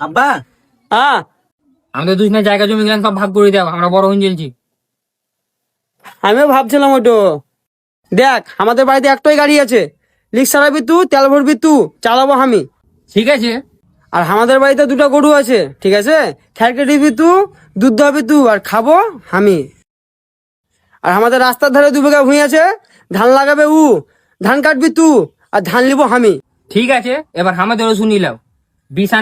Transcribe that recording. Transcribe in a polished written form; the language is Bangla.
আব্বা হ্যাঁ, আমাদের দুজনে জায়গা জমি গেলেন সব ভাগ করে দাও, আমরা বড় হয়ে চলছি। আমিও ভাবছিলাম ওটো। দেখ আমাদের বাড়িতে একটাই গাড়ি আছে, লিক সারাবি তু, তেল ভরবি তু, চালাবো আমি। ঠিক আছে। আর আমাদের বাড়িতে দুটো গরু আছে, ঠিক আছে, খেরকে দিবি তু, দুধ দোয়াবি তু, আর খাবো আমি। আর আমাদের রাস্তার ধারে 2 বিঘা ভুঁই আছে, ধান লাগাবে উ, ধান কাটবি তু, আর ধান লিবো আমি। ঠিক আছে, এবার আমাদেরও শুনিলাম। বিষ